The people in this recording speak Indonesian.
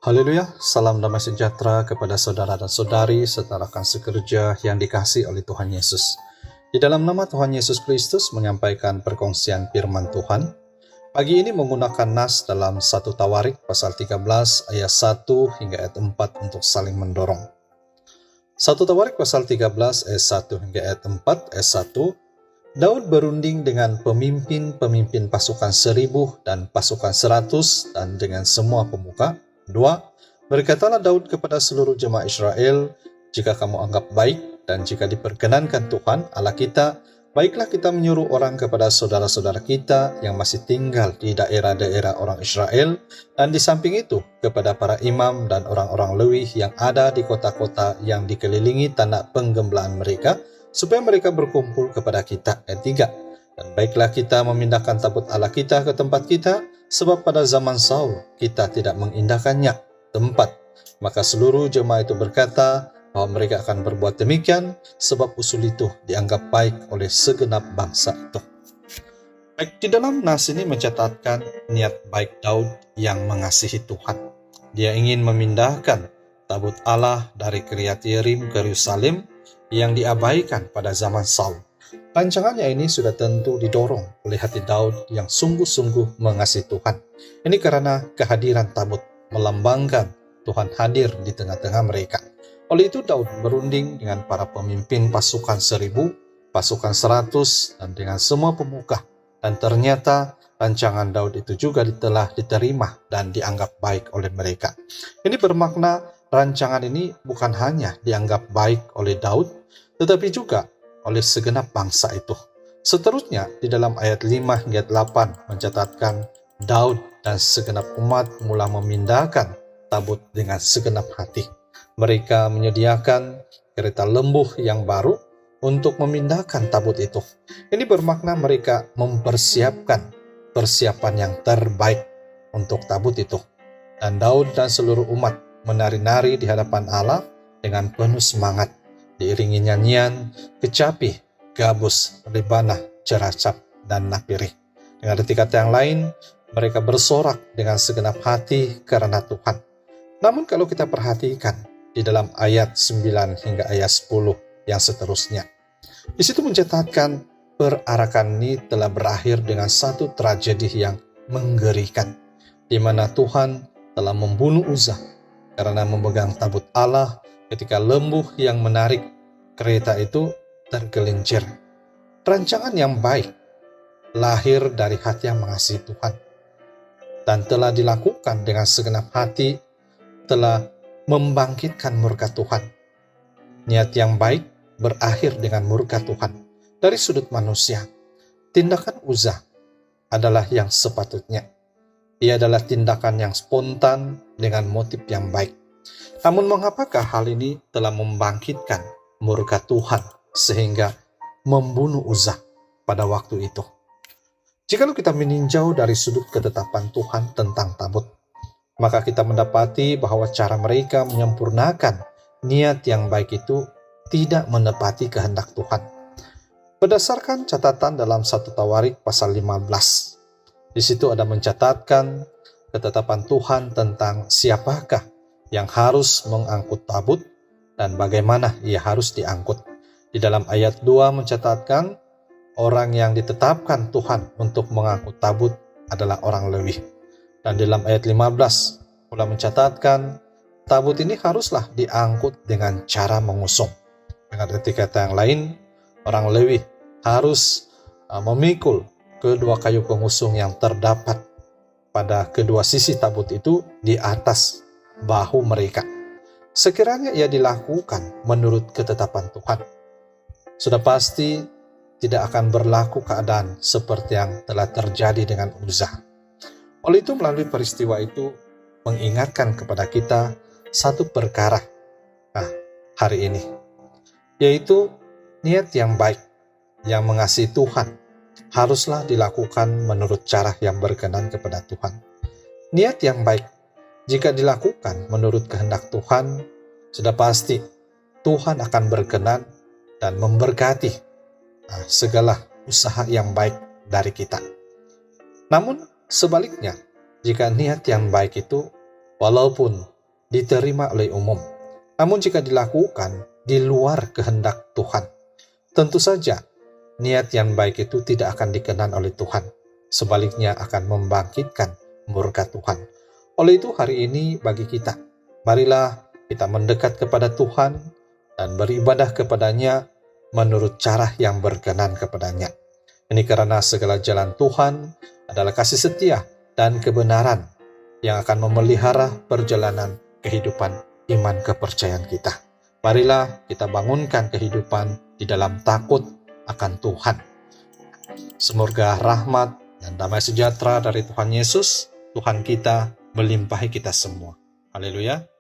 Haleluya, salam damai sejahtera kepada saudara dan saudari serta rekan sekerja yang dikasihi oleh Tuhan Yesus. Di dalam nama Tuhan Yesus Kristus menyampaikan perkongsian firman Tuhan. Pagi ini menggunakan nas dalam 1 Tawarik pasal 13 ayat 1 hingga ayat 4 untuk saling mendorong. 1 Tawarik pasal 13 ayat 1 hingga ayat 4 ayat 1. Daud berunding dengan pemimpin-pemimpin pasukan 1000 dan pasukan 100 dan dengan semua pemuka. 2. Berkatalah Daud kepada seluruh jemaat Israel, jika kamu anggap baik dan jika diperkenankan Tuhan Allah kita, baiklah kita menyuruh orang kepada saudara-saudara kita yang masih tinggal di daerah-daerah orang Israel, dan di samping itu kepada para imam dan orang-orang Lewi yang ada di kota-kota yang dikelilingi tanah penggembalaan mereka, supaya mereka berkumpul kepada kita. Ayat 3. Dan baiklah kita memindahkan tabut Allah kita ke tempat kita, sebab pada zaman Saul kita tidak mengindahkannya. 4. Maka seluruh jemaah itu berkata bahwa mereka akan berbuat demikian, sebab usul itu dianggap baik oleh segenap bangsa itu. Baik, di dalam nas ini mencatatkan niat baik Daud yang mengasihi Tuhan. Dia ingin memindahkan tabut Allah dari Kiryat Yearim ke Yerusalem yang diabaikan pada zaman Saul. Rancangannya ini sudah tentu didorong oleh hati Daud yang sungguh-sungguh mengasihi Tuhan. Ini karena kehadiran tabut melambangkan Tuhan hadir di tengah-tengah mereka. Oleh itu Daud berunding dengan para pemimpin pasukan 1000, pasukan 100, dan dengan semua pemuka. Dan ternyata rancangan Daud itu juga telah diterima dan dianggap baik oleh mereka. Ini bermakna rancangan ini bukan hanya dianggap baik oleh Daud, tetapi juga oleh segenap bangsa itu. Seterusnya di dalam ayat 5 hingga 8 mencatatkan Daud dan segenap umat mula memindahkan tabut dengan segenap hati. Mereka menyediakan kereta lembuh yang baru untuk memindahkan tabut itu. Ini bermakna mereka mempersiapkan persiapan yang terbaik untuk tabut itu. Dan Daud dan seluruh umat menari-nari di hadapan Allah dengan penuh semangat, diiringi nyanyian, kecapi, gabus, rebana, ceracap, dan napirih. Dengan arti kata yang lain, mereka bersorak dengan segenap hati karena Tuhan. Namun kalau kita perhatikan di dalam ayat 9 hingga ayat 10 yang seterusnya, di situ mencatatkan perarakan ini telah berakhir dengan satu tragedi yang menggerikan, di mana Tuhan telah membunuh Uzza karena memegang tabut Allah ketika lembuh yang menarik kereta itu tergelincir. Rancangan yang baik lahir dari hati yang mengasihi Tuhan dan telah dilakukan dengan segenap hati, telah membangkitkan murka Tuhan. Niat yang baik berakhir dengan murka Tuhan. Dari sudut manusia, tindakan Uzza adalah yang sepatutnya. Ia adalah tindakan yang spontan dengan motif yang baik. Namun mengapakah hal ini telah membangkitkan murka Tuhan sehingga membunuh Uzza pada waktu itu? Jikalau kita meninjau dari sudut ketetapan Tuhan tentang tabut, maka kita mendapati bahwa cara mereka menyempurnakan niat yang baik itu tidak menepati kehendak Tuhan. Berdasarkan catatan dalam 1 Tawarik pasal 15, di situ ada mencatatkan ketetapan Tuhan tentang siapakah yang harus mengangkut tabut dan bagaimana ia harus diangkut. Di dalam ayat 2 mencatatkan orang yang ditetapkan Tuhan untuk mengangkut tabut adalah orang Lewi. Dan dalam ayat 15 pula mencatatkan tabut ini haruslah diangkut dengan cara mengusung. Dengan arti kata yang lain, orang Lewi harus memikul kedua kayu pengusung yang terdapat pada kedua sisi tabut itu di atas bahu mereka. Sekiranya ia dilakukan menurut ketetapan Tuhan, sudah pasti tidak akan berlaku keadaan seperti yang telah terjadi dengan Uzza. Oleh itu melalui peristiwa itu mengingatkan kepada kita satu perkara hari ini, yaitu niat yang baik yang mengasihi Tuhan haruslah dilakukan menurut cara yang berkenan kepada Tuhan. Niat yang baik jika dilakukan menurut kehendak Tuhan, sudah pasti Tuhan akan berkenan dan memberkati segala usaha yang baik dari kita. Namun sebaliknya, jika niat yang baik itu walaupun diterima oleh umum. Namun jika dilakukan di luar kehendak Tuhan, tentu saja niat yang baik itu tidak akan dikenan oleh Tuhan. Sebaliknya akan membangkitkan murka Tuhan. Oleh itu hari ini bagi kita, marilah kita mendekat kepada Tuhan dan beribadah kepadanya menurut cara yang berkenan kepadanya. Ini karena segala jalan Tuhan adalah kasih setia dan kebenaran yang akan memelihara perjalanan kehidupan iman kepercayaan kita. Marilah kita bangunkan kehidupan di dalam takut akan Tuhan. Semoga rahmat dan damai sejahtera dari Tuhan Yesus, Tuhan kita, melimpahi kita semua. Haleluya.